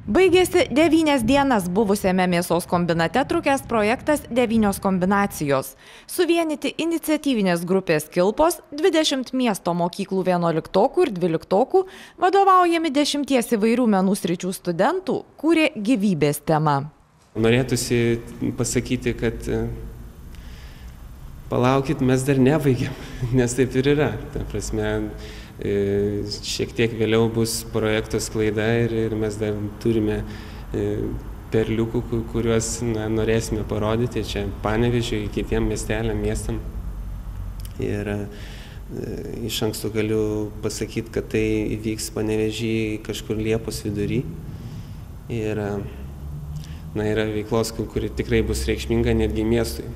Baigėsi 9 dienas buvusiame mėsos kombinate trukęs projektas 9 kombinacijos. Suvienyti iniciatyvinės grupės Kilpos, 20 miesto mokyklų 11 ir 12, vadovaujami 10 įvairių menų sričių studentų, kūrė gyvybės temą. Norėtųsi pasakyti, kad palaukit, mes dar nebaigėm, nes taip ir yra. Ta prasme, šiek tiek vėliau bus projekto sklaida ir mes dar turime perliukų, kuriuos norėsime parodyti čia Panevėžiui, kitiem miesteliam, miestam. Ir iš anksto galiu pasakyti, kad tai įvyks Panevėžy kažkur Liepos vidury. Ir yra veiklos, kuri tikrai bus reikšminga netgi miestui.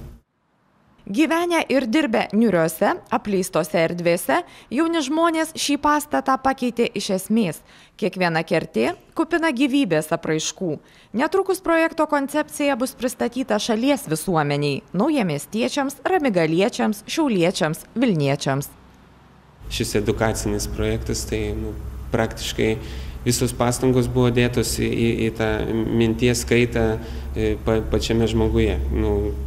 Gyvenę ir dirbę niūriose, apleistose erdvėse, jauni žmonės šį pastatą pakeitė iš esmės. Kiekviena kertė kupina gyvybės apraiškų. Netrukus projekto koncepcija bus pristatyta šalies visuomeniai, naujamiestiečiams, ramigaliečiams, šiauliečiams, vilniečiams. Šis edukacinis projektas, tai praktiškai visos pastangos buvo dėtos į tą minties kaitą pačiame žmoguje,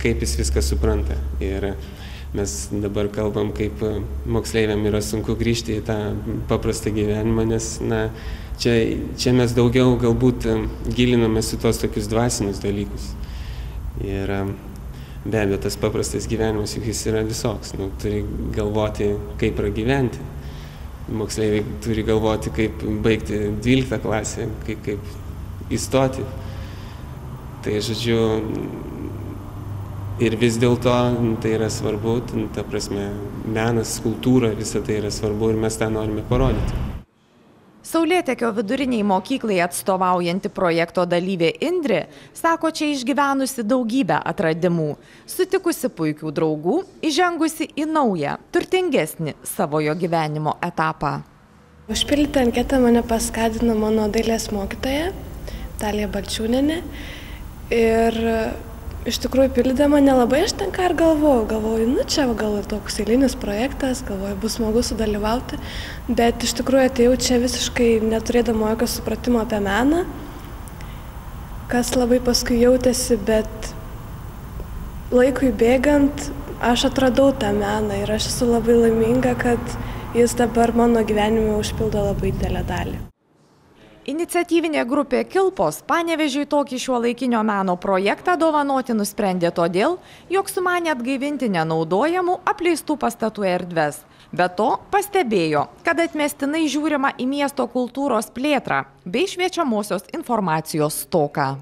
kaip jis viską supranta. Ir mes dabar kalbam, kaip moksleiviam yra sunku grįžti į tą paprastą gyvenimą, nes čia mes daugiau galbūt gilinamės į tos tokius dvasinius dalykus. Ir be abejo, tas paprastas gyvenimas juk jis yra visoks, turi galvoti, kaip pragyventi. Moksleiviai turi galvoti, kaip baigti 12 klasę, kaip įstoti. Tai žodžiu, ir vis dėlto tai yra svarbu, ta prasme, menas, kultūra, visa tai yra svarbu ir mes tą norime parodyti. Saulėtekio viduriniai mokyklai atstovaujanti projekto dalyvė Indrė sako, čia išgyvenusi daugybę atradimų, sutikusi puikių draugų, įžengusi į naują, turtingesnį savojo gyvenimo etapą. Užpildyti anketą mane paskatino mano dailės mokytoja, Talija Balčiūnienė. Ir iš tikrųjų pildydama nelabai aš ten ką ir galvoju, čia gal toks eilinis projektas, galvoju, bus smagu sudalyvauti, bet iš tikrųjų atėjau čia visiškai neturėdama jokio supratimo apie meną, kas labai paskui jautėsi, bet laikui bėgant aš atradau tą meną ir aš esu labai laiminga, kad jis dabar mano gyvenime užpildo labai didelę dalį. Iniciatyvinė grupė Kilpos Panevėžiui tokį šiuolaikinio meno projektą dovanoti nusprendė todėl, jog sumanė atgaivinti nenaudojamų apleistų pastatų erdves. Be to pastebėjo, kad atmestinai žiūrima į miesto kultūros plėtrą bei šviečiamosios informacijos stoką.